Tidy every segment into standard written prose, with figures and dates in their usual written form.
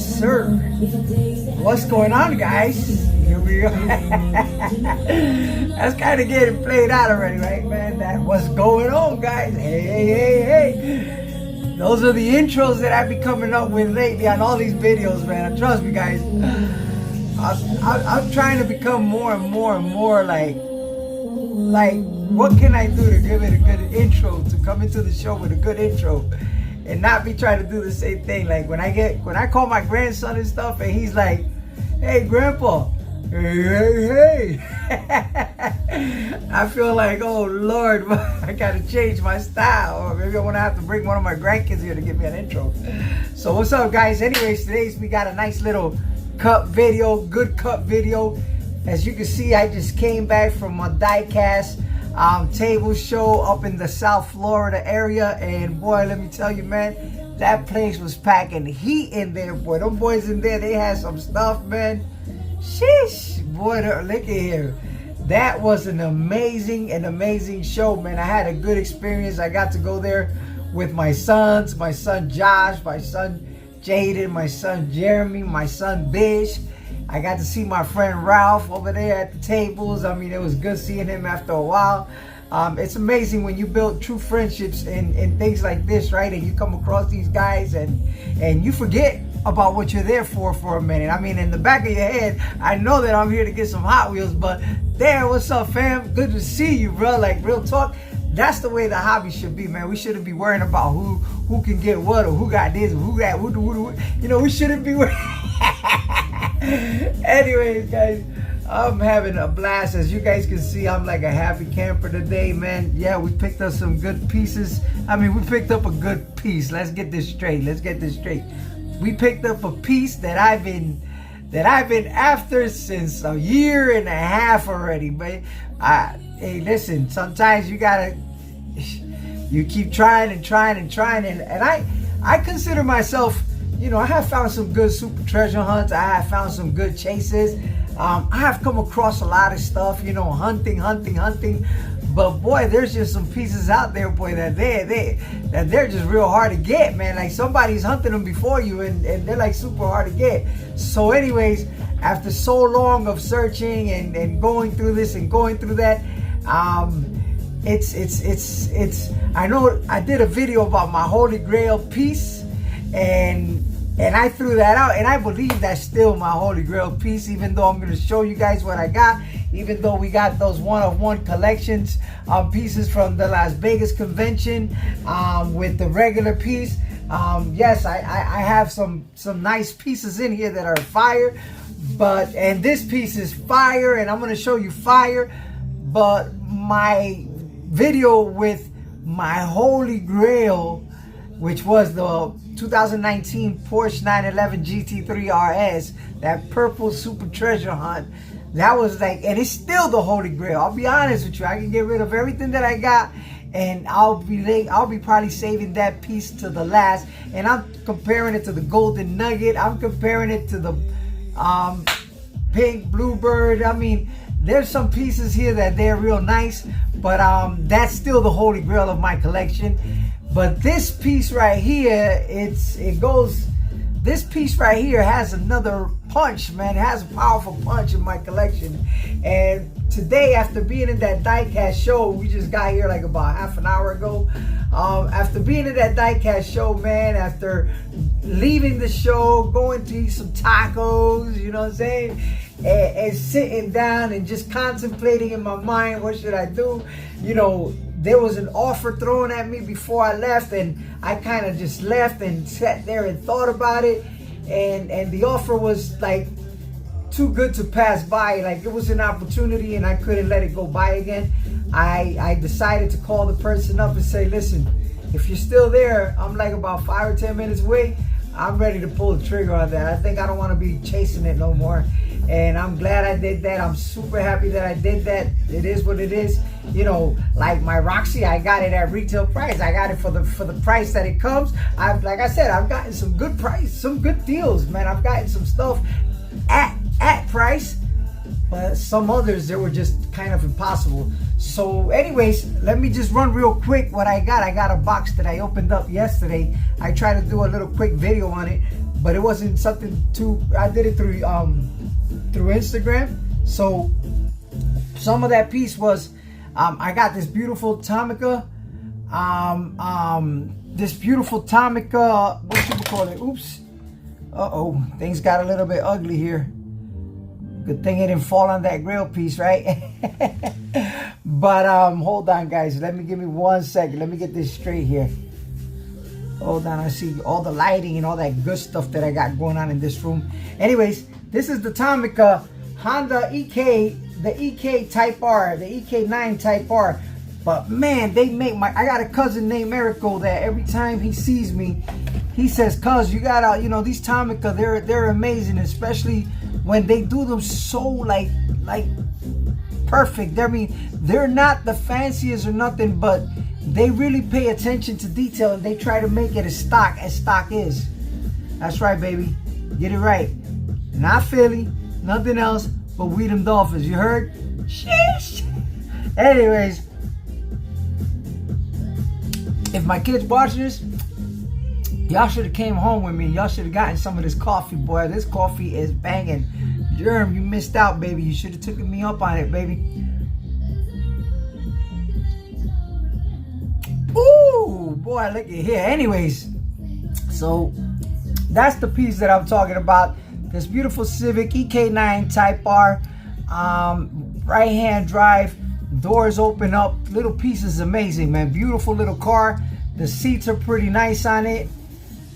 Yes, sir. What's going on, guys? Here we go. That's kind of getting played out already, right, man? That what's going on, guys? Hey. Those are the intros that I've been coming up with lately on all these videos, man. Trust me, guys. I'm trying to become more and more like, what can I do to give it a good intro, to come into the show with a good intro, and not be trying to do the same thing. Like when I call my grandson and stuff, and he's like, "Hey, Grandpa, hey." I feel like, oh Lord, I gotta change my style, or maybe I want to have to bring one of my grandkids here to give me an intro. So what's up, guys? Anyways, we got a nice little cup video, good cup video. As you can see, I just came back from a diecast table show up in the South Florida area, and boy, let me tell you, man, that place was packing heat in there, boy. Them boys in there, they had some stuff, man. Sheesh, boy, look at here. That was an amazing show, man. I had a good experience. I got to go there with my sons, my son Josh, my son Jaden, my son Jeremy, my son Bish. I got to see my friend Ralph over there at the tables. I mean, it was good seeing him after a while. It's amazing when you build true friendships and things like this, right? And you come across these guys and you forget about what you're there for a minute. I mean, in the back of your head, I know that I'm here to get some Hot Wheels, but there, what's up, fam? Good to see you, bro. Like, real talk. That's the way the hobby should be, man. We shouldn't be worrying about who can get what, or who got this, or who got what. You know, we shouldn't be worrying. Anyways, guys, I'm having a blast. As you guys can see, I'm like a happy camper today, man. Yeah, we picked up some good pieces. I mean, we picked up a good piece. Let's get this straight. We picked up a piece that I've been after since a year and a half already, but hey, listen, sometimes you keep trying and I consider myself, you know, I have found some good super treasure hunts. I have found some good chases. I have come across a lot of stuff, you know, hunting. But boy, there's just some pieces out there, boy, that they're just real hard to get, man. Like somebody's hunting them before you, and they're like super hard to get. So anyways, after so long of searching and going through this and going through that, it's I know I did a video about my Holy Grail piece, and I threw that out, and I believe that's still my Holy Grail piece, even though I'm going to show you guys what I got, even though we got those one-of-one collections pieces from the Las Vegas convention with the regular piece. Yes, I have some nice pieces in here that are fire, and this piece is fire, and I'm going to show you fire, but my video with my Holy Grail, which was the 2019 Porsche 911 GT3 RS, that purple super treasure hunt, that was like, and it's still the Holy Grail. I'll be honest with you, I can get rid of everything that I got, and I'll be probably saving that piece to the last. And I'm comparing it to the Golden Nugget. I'm comparing it to the Pink Bluebird. I mean, there's some pieces here that they're real nice, but that's still the Holy Grail of my collection. But this piece right here, this piece right here has another punch, man. It has a powerful punch in my collection. And today, after being in that diecast show, we just got here like about half an hour ago. After being in that diecast show, man, after leaving the show, going to eat some tacos, you know what I'm saying? And sitting down and just contemplating in my mind, what should I do? You know, there was an offer thrown at me before I left, and I kind of just left and sat there and thought about it. And the offer was like too good to pass by. Like, it was an opportunity and I couldn't let it go by again. I decided to call the person up and say, listen, if you're still there, I'm like about 5 or 10 minutes away. I'm ready to pull the trigger on that. I think I don't want to be chasing it no more. And I'm glad I did that. I'm super happy that I did that. It is what it is. You know, like my Roxy, I got it at retail price. I got it for the price that it comes. Like I said, I've gotten some good price, some good deals, man. I've gotten some stuff at price, but some others, they were just kind of impossible. So anyways, let me just run real quick what I got. I got a box that I opened up yesterday. I tried to do a little quick video on it. but it wasn't something too. I did it through Instagram. So some of that piece was I got this beautiful Tomica, this beautiful Tomica. What you call it? Oops. Things got a little bit ugly here. Good thing it didn't fall on that grill piece, right? But hold on, guys. Give me 1 second. Let me get this straight here. Hold on. I see all the lighting and all that good stuff that I got going on in this room. Anyways, this is the Tomica Honda EK, the EK Type R, the EK9 Type R. But man, they make I got a cousin named Erico that every time he sees me, he says, "Cuz, you gotta, these Tomica, they're amazing, especially when they do them so like perfect. I mean, they're not the fanciest or nothing, but they really pay attention to detail and they try to make it as stock is." That's right, baby. Get it right. Not Philly, nothing else but we them Dolphins. You heard? Sheesh. Anyways, if my kids watching this, y'all should have came home with me. Y'all should have gotten some of this coffee, boy. This coffee is banging. Germ, you missed out, baby. You should have taken me up on it, baby. Ooh, boy, look at here. Anyways, so that's the piece that I'm talking about. This beautiful Civic EK9 Type R, right-hand drive, doors open up. Little piece is amazing, man. Beautiful little car. The seats are pretty nice on it.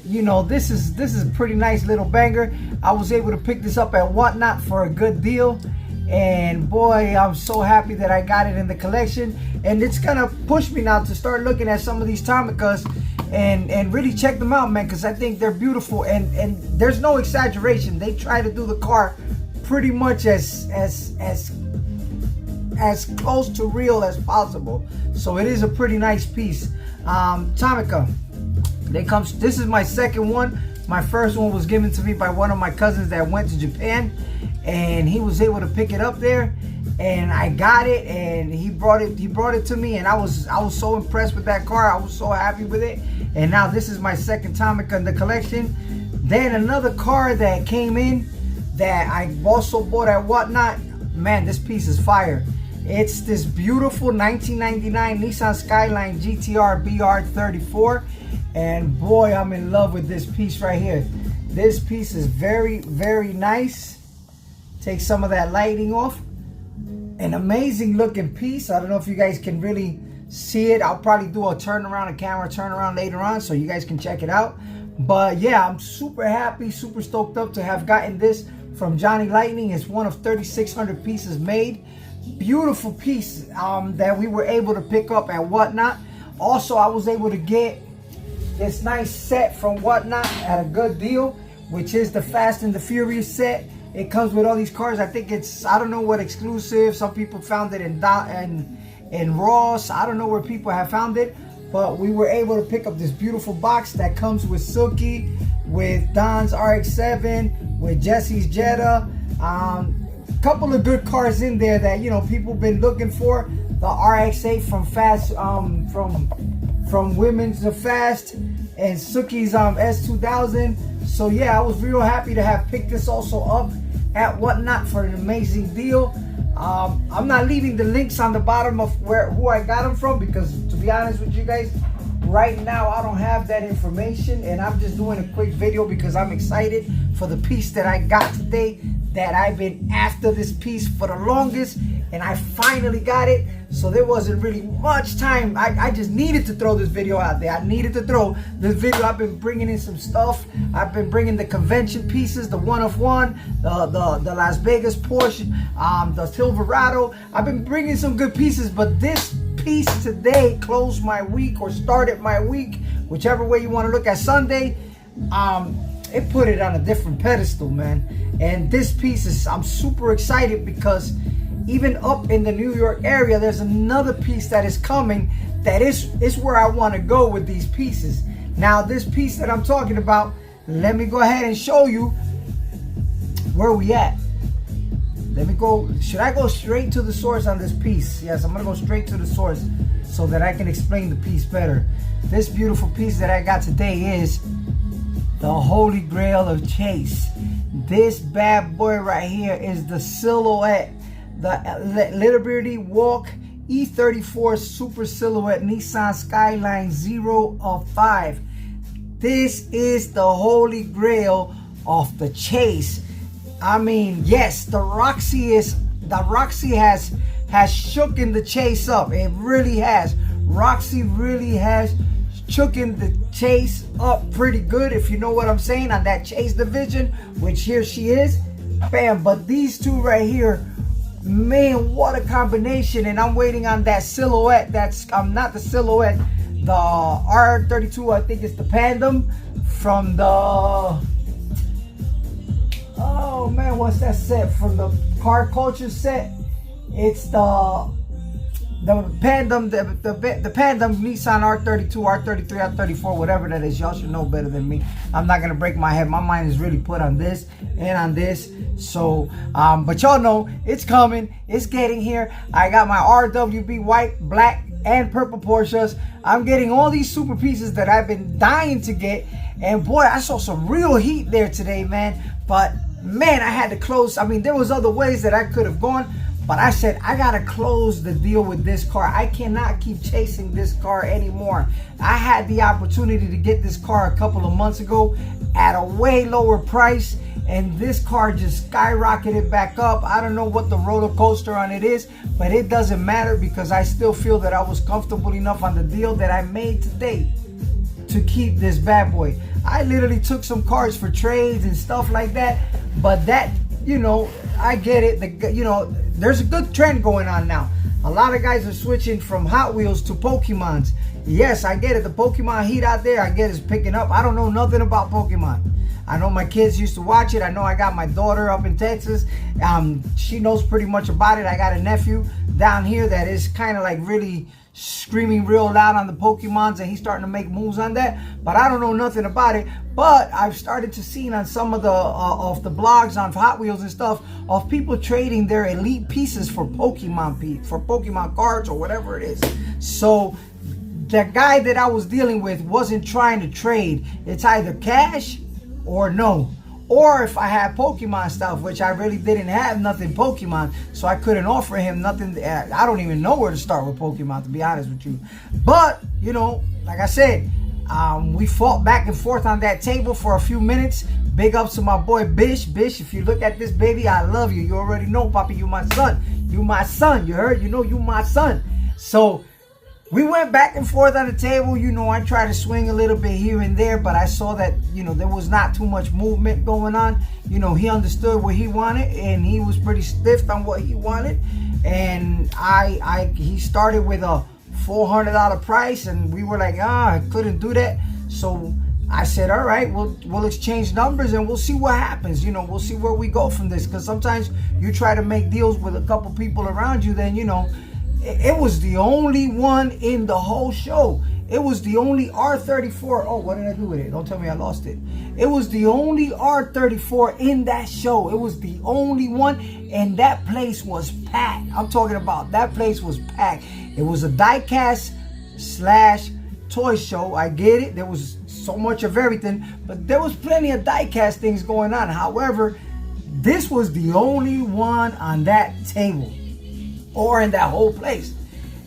This is a pretty nice little banger. I was able to pick this up at Whatnot for a good deal, and boy, I'm so happy that I got it in the collection. And it's gonna push me now to start looking at some of these Tomicas and really check them out, man, because I think they're beautiful, and there's no exaggeration. They try to do the car pretty much as close to real as possible. So it is a pretty nice piece. Tomica. This is my second one. My first one was given to me by one of my cousins that went to Japan, and he was able to pick it up there, and I got it, and he brought it to me, and I was so impressed with that car. I was so happy with it. And now this is my second Tomica in the collection. Then another car that came in that I also bought at Whatnot. Man, this piece is fire. It's this beautiful 1999 Nissan Skyline GTR BR34. And boy, I'm in love with this piece right here. This piece is very, very nice. Take some of that lighting off. An amazing looking piece. I don't know if you guys can really see it. I'll probably do a camera turnaround later on so you guys can check it out. But yeah, I'm super happy, super stoked up to have gotten this from Johnny Lightning. It's one of 3,600 pieces made. Beautiful piece that we were able to pick up at Whatnot. Also, I was able to get this nice set from Whatnot at a good deal, which is the Fast and the Furious set. It comes with all these cars. I think it's, I don't know what exclusive. Some people found it in Ross. I don't know where people have found it, but we were able to pick up this beautiful box that comes with Suki, with Don's RX-7, with Jesse's Jetta. Couple of good cars in there that people been looking for. The RX-8 from Fast, from Women's to Fast, and Suki's S2000. So yeah, I was real happy to have picked this also up at Whatnot for an amazing deal. I'm not leaving the links on the bottom of who I got them from, because to be honest with you guys, right now I don't have that information, and I'm just doing a quick video because I'm excited for the piece that I got today, that I've been after this piece for the longest, and I finally got it. So there wasn't really much time. I just needed to throw this video out there. I needed to throw this video. I've been bringing in some stuff. I've been bringing the convention pieces, the one of one, the Las Vegas Porsche, the Silverado. I've been bringing some good pieces, but this piece today closed my week, or started my week, whichever way you want to look at Sunday. It put it on a different pedestal, man. And this piece is, I'm super excited because even up in the New York area, there's another piece that is coming that is where I want to go with these pieces. Now, this piece that I'm talking about, let me go ahead and show you where we at. Let me go. Should I go straight to the source on this piece? Yes, I'm going to go straight to the source so that I can explain the piece better. This beautiful piece that I got today is the holy grail of chase. This bad boy right here is the Silhouette, the Liberty Walk E34 Super Silhouette Nissan Skyline 0 of 5. This is the holy grail of the chase. I mean, yes, the Roxy has shooken the chase up. It really has. Roxy really has shooken the chase up pretty good, if you know what I'm saying, on that chase division, which here she is. Bam. But these two right here, man, what a combination. And I'm waiting on that Silhouette. That's not the Silhouette, the R32, I think it's the Pandem from the, oh man, what's that set from the Car Culture set? It's the Pandem, the Pandem Nissan R32, R33, R34, whatever that is. Y'all should know better than me. I'm not gonna break my head. My mind is really put on this and on this. So, but y'all know it's coming. It's getting here. I got my RWB white, black, and purple Porsches. I'm getting all these super pieces that I've been dying to get. And boy, I saw some real heat there today, man. But man, I had to close. I mean, there was other ways that I could have gone, but I said, I gotta close the deal with this car. I cannot keep chasing this car anymore. I had the opportunity to get this car a couple of months ago at a way lower price, and this car just skyrocketed back up. I don't know what the roller coaster on it is, but it doesn't matter because I still feel that I was comfortable enough on the deal that I made today to keep this bad boy. I literally took some cars for trades and stuff like that, but that, you know, I get it. You know, there's a good trend going on now. A lot of guys are switching from Hot Wheels to Pokemons. Yes, I get it. The Pokemon heat out there, I get is picking up. I don't know nothing about Pokemon. I know my kids used to watch it. I know I got my daughter up in Texas. She knows pretty much about it. I got a nephew down here that is kind of like really screaming real loud on the Pokemons, and he's starting to make moves on that. But I don't know nothing about it. But I've started to see on some of the blogs on Hot Wheels and stuff of people trading their elite pieces for Pokemon cards or whatever it is. So the guy that I was dealing with wasn't trying to trade. It's either cash or no. Or if I had Pokemon stuff, which I really didn't have nothing Pokemon, so I couldn't offer him nothing. I don't even know where to start with Pokemon, to be honest with you. But, you know, like I said, we fought back and forth on that table for a few minutes. Big ups to my boy Bish. Bish, if you look at this, baby, I love you. You already know, Papa, you my son. You my son, you heard? You know you my son. So we went back and forth on the table. You know, I tried to swing a little bit here and there, but I saw that, you know, there was not too much movement going on. You know, he understood what he wanted, and he was pretty stiff on what he wanted. And he started with a $400 price, and we were like, I couldn't do that. So I said, all right, we'll exchange numbers and we'll see what happens. You know, we'll see where we go from this. Because sometimes you try to make deals with a couple people around you, then, you know, it was the only one in the whole show. It was the only R34. Oh, what did I do with it? Don't tell me I lost it. It was the only R34 in that show. It was the only one, and that place was packed. I'm talking about that place was packed. It was a diecast / toy show. I get it. There was so much of everything, but there was plenty of diecast things going on. However, this was the only one on that table or in that whole place.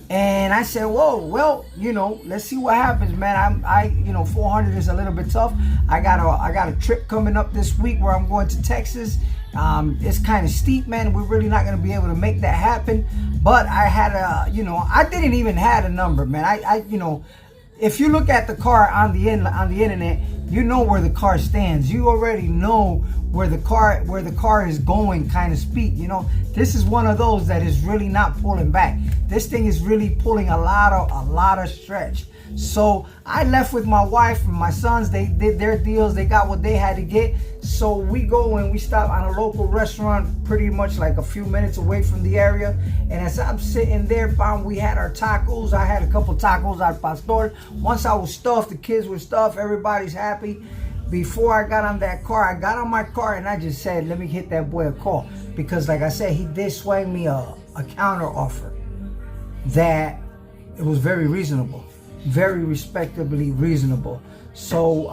And I said, whoa, well, you know, let's see what happens, man. You know, 400 is a little bit tough. I got a trip coming up this week where I'm going to Texas. It's kind of steep, man. We're really not going to be able to make that happen. But I had you know, I didn't even have a number, man. You know, if you look at the car on the internet, you know where the car stands. You already know where the car is going, kind of speak. You know, this is one of those that is really not pulling back. This thing is really pulling a lot of stretch. So I left with my wife and my sons. They did their deals. They got what they had to get. So we go and we stop on a local restaurant pretty much like a few minutes away from the area. And as I'm sitting there, we had our tacos. I had a couple tacos al pastor. Once I was stuffed, the kids were stuffed, everybody's happy. Before I got on that car, I got on my car and I just said, let me hit that boy a call. Because like I said, he did swing me a counter offer that it was very reasonable. Very respectably reasonable. So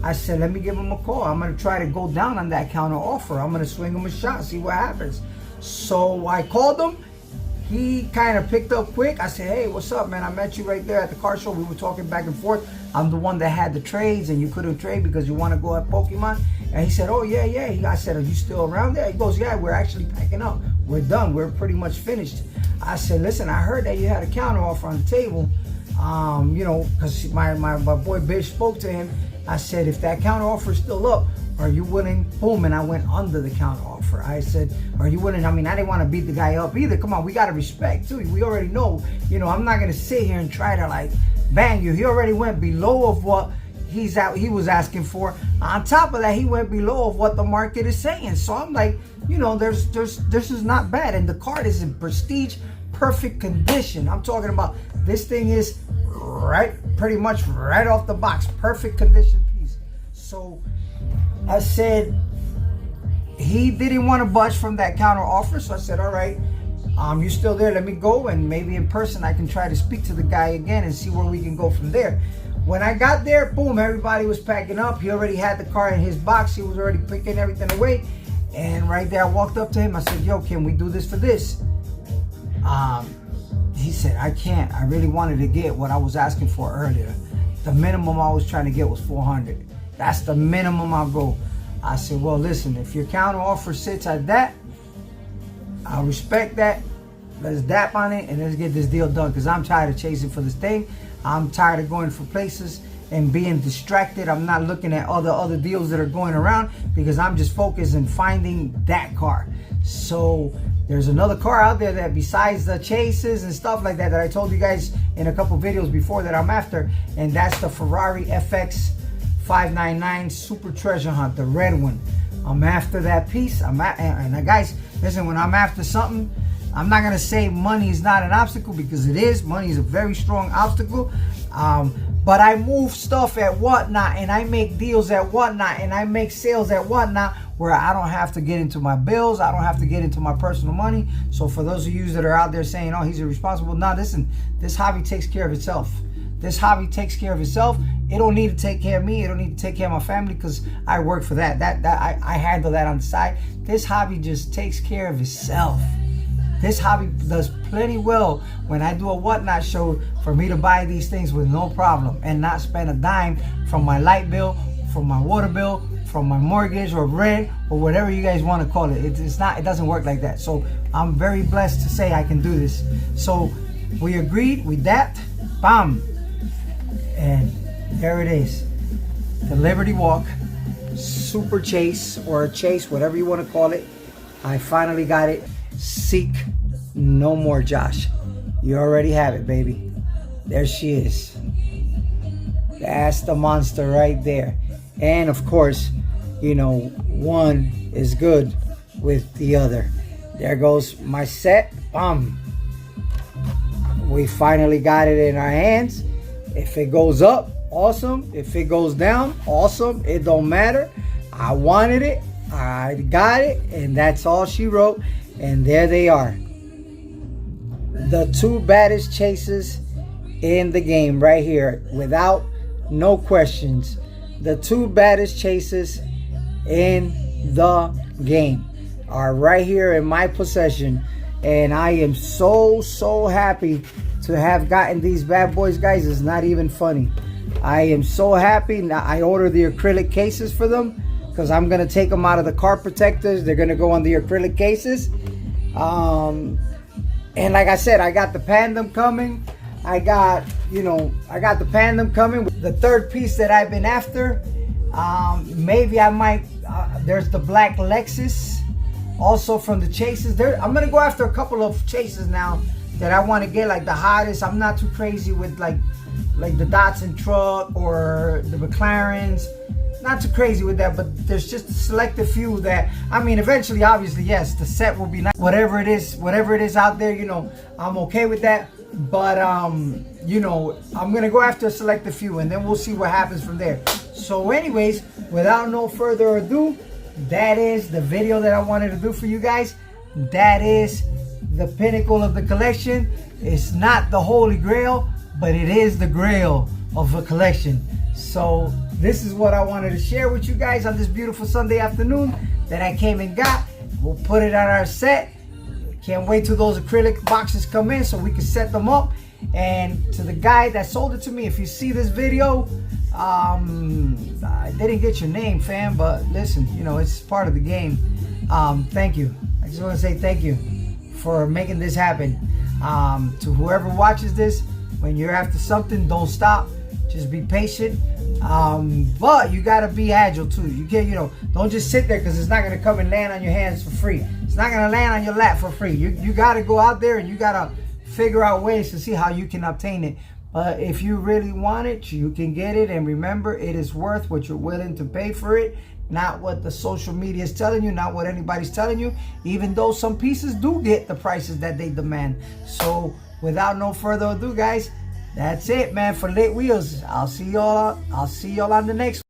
I said, let me give him a call. I'm going to try to go down on that counter offer. I'm going to swing him a shot, see what happens. So I called him. He kind of picked up quick. I said, hey, what's up, man? I met you right there at the car show. We were talking back and forth. I'm the one that had the trades and you couldn't trade because you want to go at Pokemon. And he said, oh, yeah. I said, are you still around there? He goes, yeah, we're actually packing up. We're done. We're pretty much finished. I said, listen, I heard that you had a counter offer on the table. You know, because my boy Bish spoke to him. I said, if that counter offer is still up, are you willing? Boom, and I went under the counter offer. I said, are you willing? I mean, I didn't want to beat the guy up either. Come on, we got to respect too. We already know, you know, I'm not going to sit here and try to like bang you. He already went below of what he was asking for. On top of that, he went below of what the market is saying. So I'm like, you know, this is not bad. And the card is in prestige, perfect condition. I'm talking about this thing is pretty much right off the box, perfect condition piece. So I said, he didn't want to budge from that counter offer. So I said, all right, you still there? Let me go. And maybe in person, I can try to speak to the guy again and see where we can go from there. When I got there, boom, everybody was packing up. He already had the car in his box. He was already picking everything away. And right there, I walked up to him. I said, yo, can we do this for this? He said, I can't. I really wanted to get what I was asking for earlier. The minimum I was trying to get was 400. That's the minimum I'll go. I said, well, listen, if your counter offer sits at that, I respect that. Let's dap on it and let's get this deal done, because I'm tired of chasing for this thing. I'm tired of going for places and being distracted. I'm not looking at all the other deals that are going around, because I'm just focused on finding that car. So there's another car out there that, besides the chases and stuff like that, that I told you guys in a couple videos before, that I'm after, and that's the Ferrari FX 599 Super Treasure Hunt, the red one. I'm after that piece. And guys, listen, when I'm after something, I'm not gonna say money is not an obstacle, because it is. Money is a very strong obstacle. But I move stuff at Whatnot, and I make deals at Whatnot, and I make sales at Whatnot, where I don't have to get into my bills. I don't have to get into my personal money. So for those of you that are out there saying, oh, he's irresponsible. No, listen, this hobby takes care of itself. This hobby takes care of itself. It don't need to take care of me. It don't need to take care of my family, because I work for that. I handle that on the side. This hobby just takes care of itself. This hobby does plenty well when I do a Whatnot show for me to buy these things with no problem and not spend a dime from my light bill, from my water bill, from my mortgage or rent or whatever you guys want to call it. It doesn't work like that. So I'm very blessed to say I can do this. So we agreed, we dapped, bam. And there it is. The Liberty Walk Super Chase, or a chase, whatever you want to call it. I finally got it. Seek no more, Josh. You already have it, baby. There she is. That's the monster right there. And of course, you know, one is good with the other. There goes my set. We finally got it in our hands. If it goes up, awesome. If it goes down, awesome. It don't matter. I wanted it. I got it. And that's all she wrote. And there they are. The two baddest chases in the game right here. Without no questions. The two baddest chases in the game are right here in my possession. And I am so happy to have gotten these bad boys, guys. It's not even funny. I am so happy. Now I ordered the acrylic cases for them, because I'm going to take them out of the car protectors. They're going to go on the acrylic cases. And like I said, I got the Pandem coming. I got the Pandem coming. The third piece that I've been after, maybe I might, there's the black Lexus also from the chases. I'm going to go after a couple of chases now that I want to get, like the hottest. I'm not too crazy with like the Datsun truck or the McLarens. Not too crazy with that, but there's just a selected few that, I mean, eventually, obviously, yes, the set will be nice. Whatever it is out there, you know, I'm okay with that. But, you know, I'm going to go after a selected few, and then we'll see what happens from there. So anyways, without no further ado, that is the video that I wanted to do for you guys. That is the pinnacle of the collection. It's not the holy grail, but it is the grail of a collection. So this is what I wanted to share with you guys on this beautiful Sunday afternoon that I came and got. We'll put it on our set. Can't wait till those acrylic boxes come in so we can set them up. And to the guy that sold it to me, if you see this video, I didn't get your name, fam, but listen, you know, it's part of the game. Thank you. I just want to say thank you for making this happen. To whoever watches this, when you're after something, don't stop. Just be patient. But you gotta be agile too. You can't, you know, don't just sit there, because it's not gonna come and land on your hands for free. It's not gonna land on your lap for free. You gotta go out there and you gotta figure out ways to see how you can obtain it. But if you really want it, you can get it. And remember, it is worth what you're willing to pay for it, not what the social media is telling you, not what anybody's telling you, even though some pieces do get the prices that they demand. So without no further ado, guys, that's it, man, for Lit Wheels. I'll see y'all on the next one.